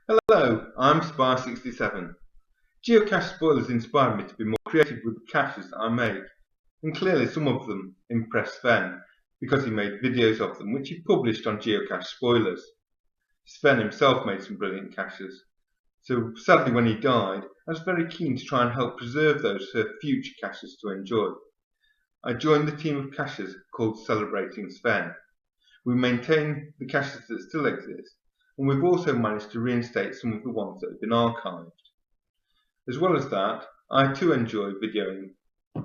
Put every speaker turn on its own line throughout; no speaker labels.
Hello, I'm Spy67. Geocache Spoilers inspired me to be more creative with the caches that I make, and clearly some of them impressed Sven, because he made videos of them which he published on Geocache Spoilers. Sven himself made some brilliant caches, so sadly when he died, I was very keen to try and help preserve those for future caches to enjoy. I joined the team of caches called Celebrating Sven. We maintain the caches that still exist, and we've also managed to reinstate some of the ones that have been archived. As well as that, I too enjoy videoing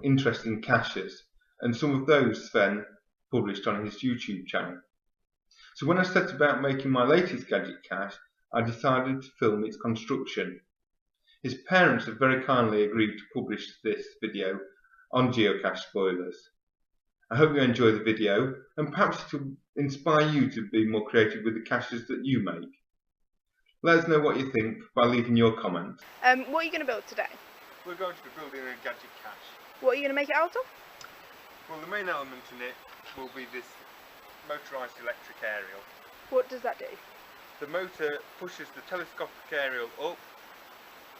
interesting caches, and some of those Sven published on his YouTube channel. So when I set about making my latest gadget cache, I decided to film its construction. His parents have very kindly agreed to publish this video on Geocache Spoilers. I hope you enjoy the video, and perhaps it will inspire you to be more creative with the caches that you make. Let us know what you think by leaving your comments.
What are you going to build today?
We're going to be building a gadget cache.
What are you going to make it out of?
Well, the main element in it will be this motorised electric aerial.
What does that do?
The motor pushes the telescopic aerial up,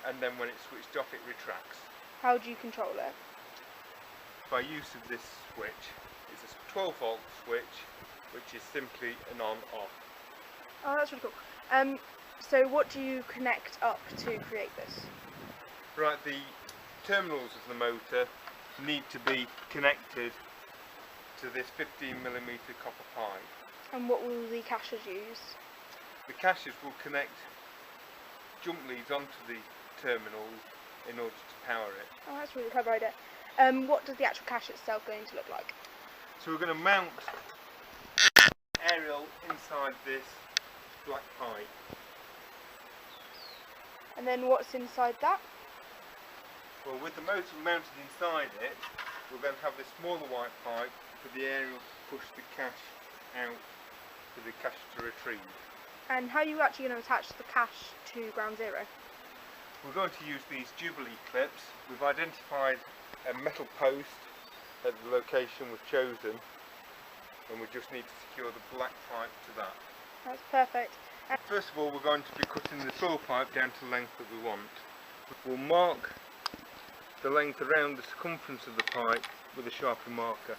and then when it's switched off it retracts.
How do you control it?
By use of this switch. It's a 12-volt switch, which is simply an on-off.
Oh, that's really cool. So what do you connect up to create this?
Right, the terminals of the motor need to be connected to this 15mm copper pipe.
And what will the caches use?
The caches will connect jump leads onto the terminals in order to power it.
Oh, that's a really clever idea. What does the actual cache itself going to look like?
So we're going to mount aerial inside this black pipe.
And then what's inside that?
Well, with the motor mounted inside it, we're going to have this smaller white pipe for the aerial to push the cache out for the cache to retrieve.
And how are you actually going to attach the cache to ground zero?
We're going to use these Jubilee clips. We've identified a metal post at the location we've chosen, and we just need to secure the black pipe to that.
That's perfect.
First of all, we're going to be cutting the soil pipe down to the length that we want. We'll mark the length around the circumference of the pipe with a sharper marker.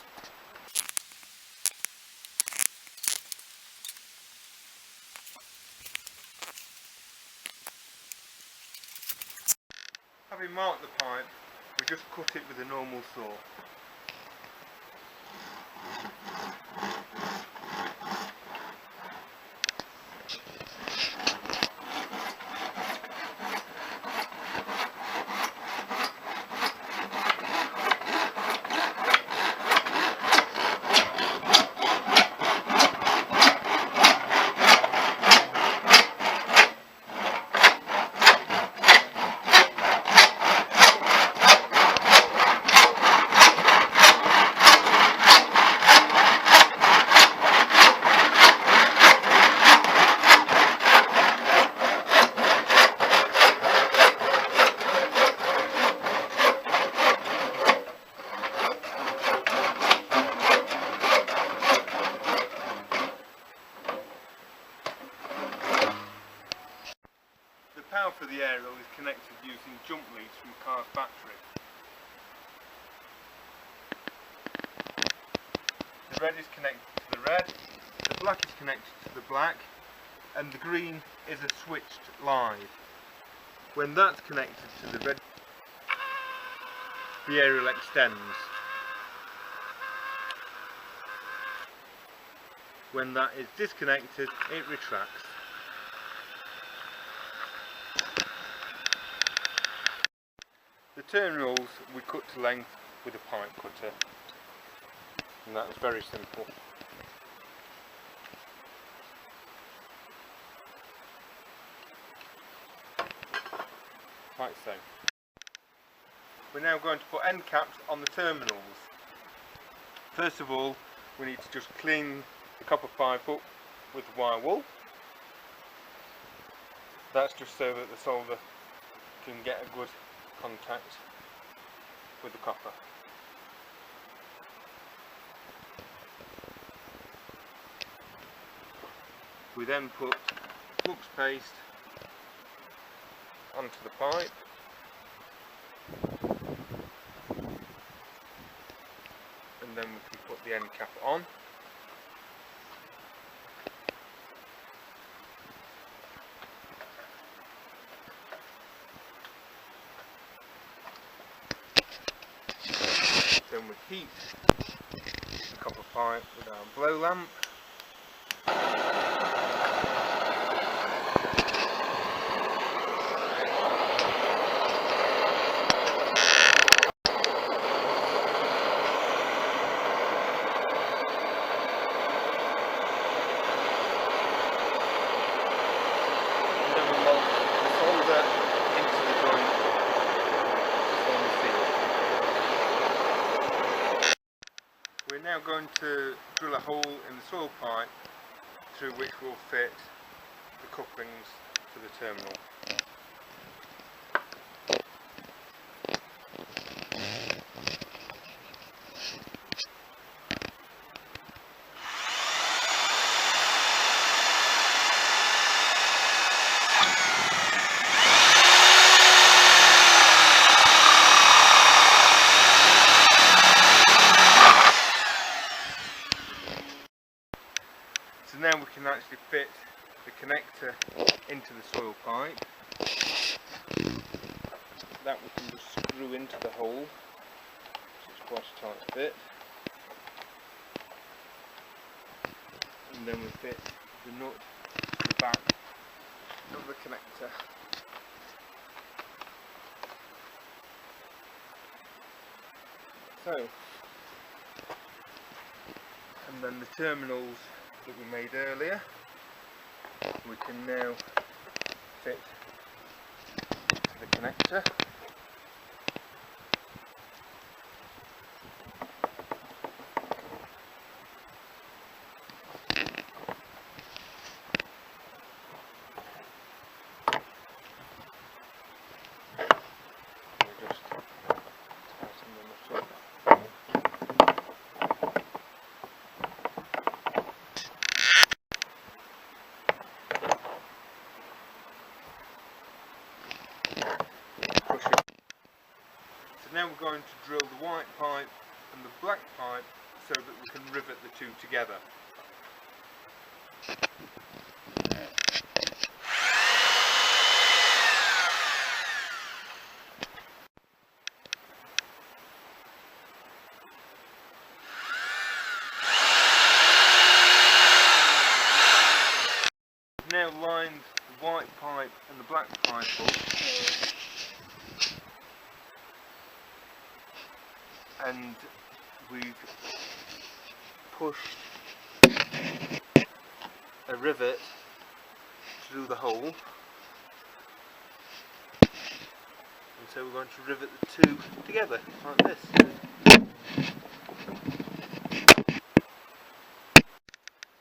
Having marked the pipe, we just cut it with a normal saw. The power for the aerial is connected using jump leads from the car's battery. The red is connected to the red, the black is connected to the black, and the green is a switched line. When that's connected to the red, the aerial extends. When that is disconnected, it retracts. The terminals we cut to length with a pipe cutter, and that's very simple. Like so. We're now going to put end caps on the terminals. First of all, we need to just clean the copper pipe up with wire wool. That's just so that the solder can get a good contact with the copper. We then put flux paste onto the pipe. And then we can put the end cap on. Then we heat the copper pipe with our blow lamp. We're now going to drill a hole in the soil pipe through which we'll fit the couplings for the terminal. So now we can actually fit the connector into the soil pipe. That we can just screw into the hole, so it's quite a tight fit. And then we fit the nut to the back of the connector. So, and then the terminals that we made earlier, we can now fit to the connector. We'll just tighten the nut up. So now we're going to drill the white pipe and the black pipe so that we can rivet the two together. We've now lined the white pipe and the black pipe up. And we've pushed a rivet through the hole, and so we're going to rivet the two together like this.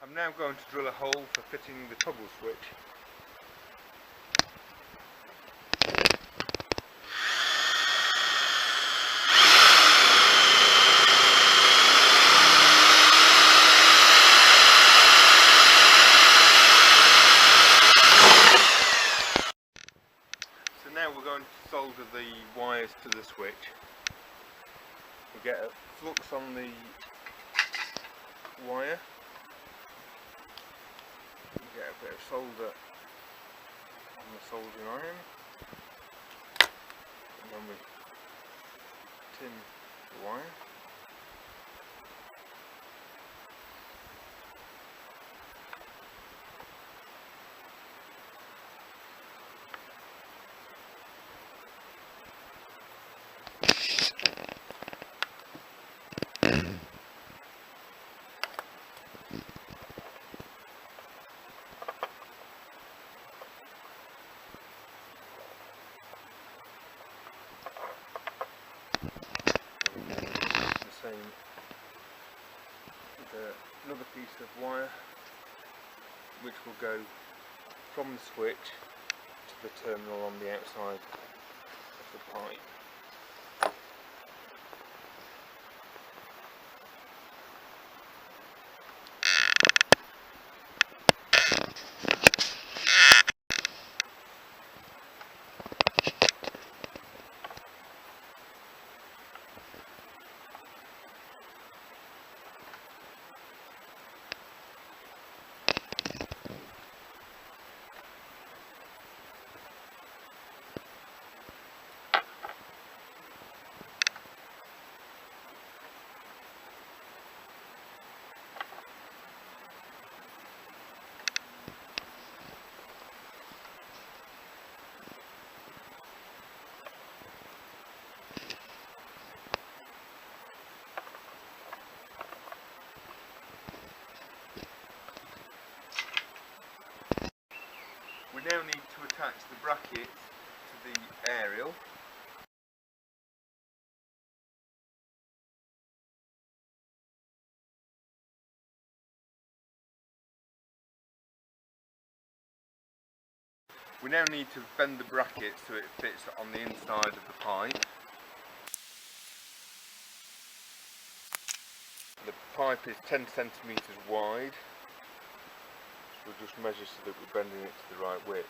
I'm now going to drill a hole for fitting the toggle switch. Now we're going to solder the wires to the switch. We get a flux on the wire, we get a bit of solder on the soldering iron, and then we tin the wire. With another piece of wire which will go from the switch to the terminal on the outside of the pipe. We now need to bend the bracket so it fits on the inside of the pipe. The pipe is 10 centimetres wide. We'll just measure so that we're bending it to the right width.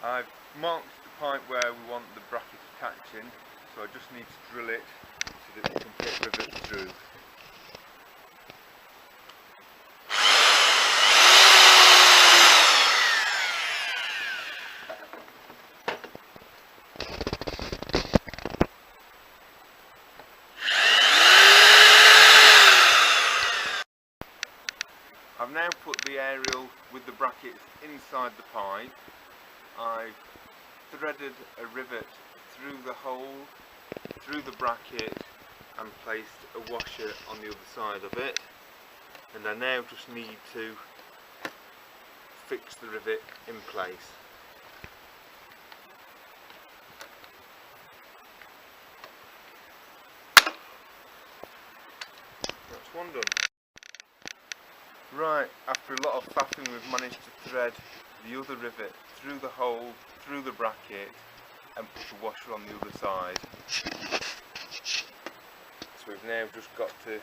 I've marked the pipe where we want the bracket attaching, so I just need to drill it so that we can put rivets through. I've now put the aerial with the brackets inside the pipe. I've threaded a rivet through the hole, through the bracket, and placed a washer on the other side of it. And I now just need to fix the rivet in place. That's one done. Right, after a lot of faffing we've managed to thread the other rivet through the hole, through the bracket, and put a washer on the other side. So we've now just got to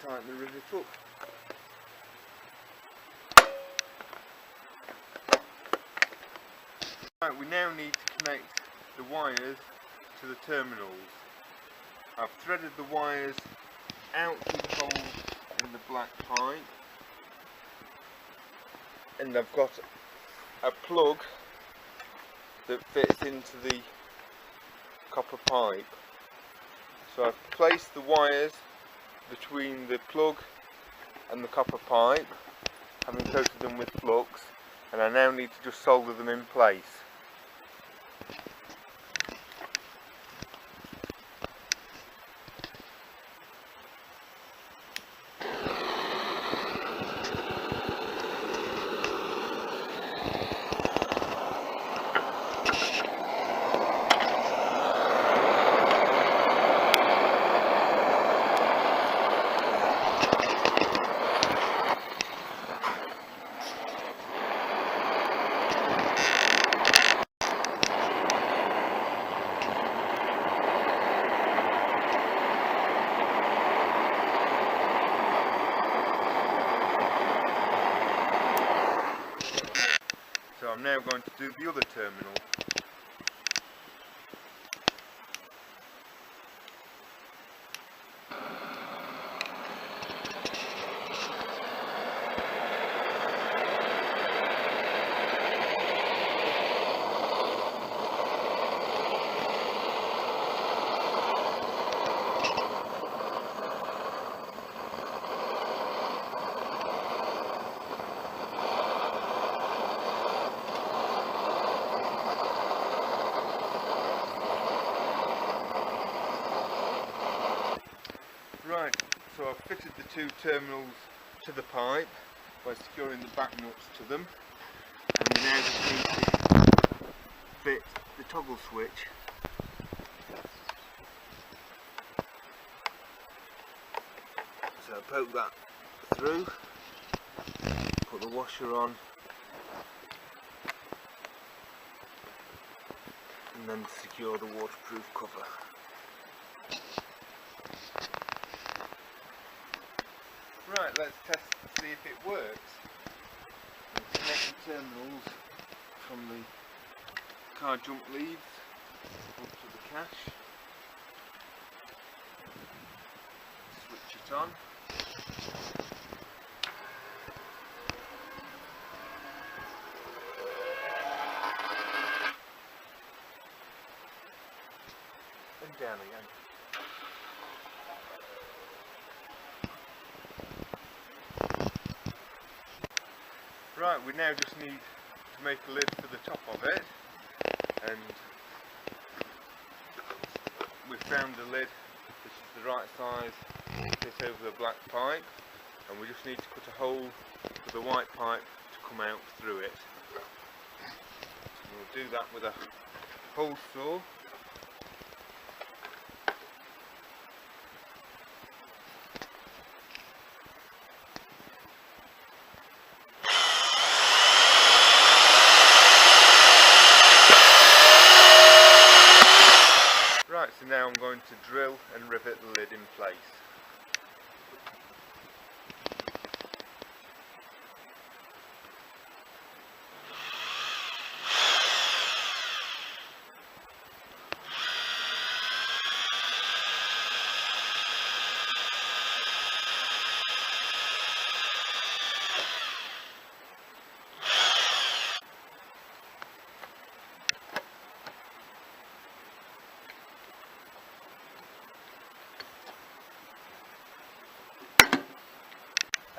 tighten the rivet up. Right, we now need to connect the wires to the terminals. I've threaded the wires out through the hole in the black pipe, and I've got a plug that fits into the copper pipe. So I've placed the wires between the plug and the copper pipe, having coated them with flux, and I now need to just solder them in place. So I'm now going to do the other terminal. Right, so I've fitted the two terminals to the pipe by securing the back nuts to them, and we now just need to fit the toggle switch. So I poke that through, put the washer on, and then secure the waterproof cover. Right, let's test to see if it works. We'll connect the terminals from the car jump leads up to the cache. Switch it on. And down again. Right, we now just need to make a lid for the top of it, and we've found a lid which is the right size to fit over the black pipe, and we just need to cut a hole for the white pipe to come out through it. And we'll do that with a hole saw. to drill and rivet the lid in place.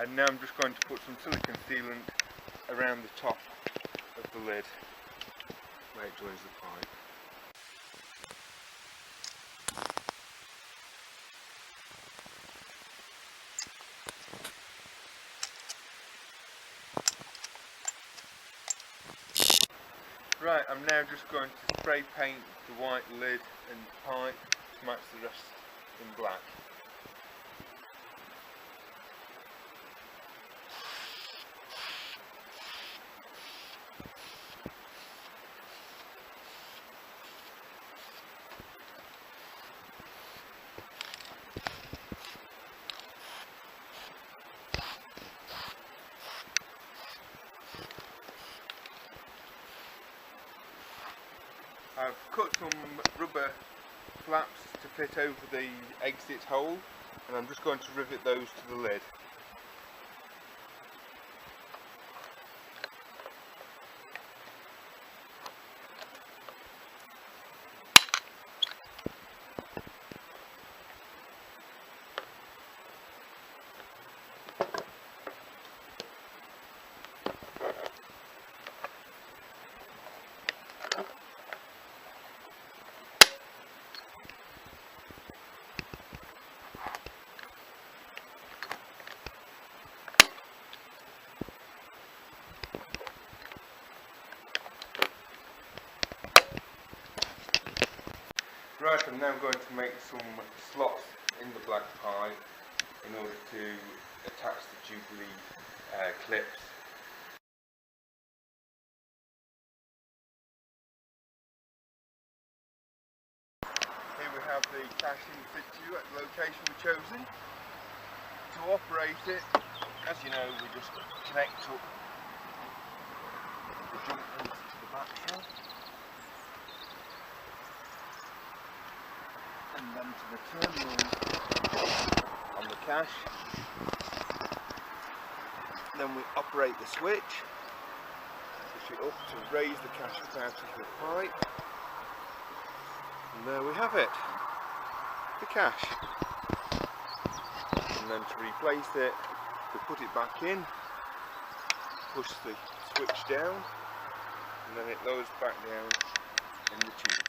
And now I'm just going to put some silicone sealant around the top of the lid where it joins the pipe. Right, I'm now just going to spray paint the white lid and pipe to match the rest in black. I've cut some rubber flaps to fit over the exit hole, and I'm just going to rivet those to the lid. Right, I'm now going to make some slots in the black pipe in order to attach the Jubilee clips. Here we have the cache in situ at the location we've chosen. To operate it, as you know, we just connect up the jumpers to the back shell. And then to the terminal on the cache. Then we operate the switch, push it up to raise the cache up out of the pipe. And there we have it, the cache. And then to replace it, we put it back in, push the switch down, and then it lowers back down in the tube.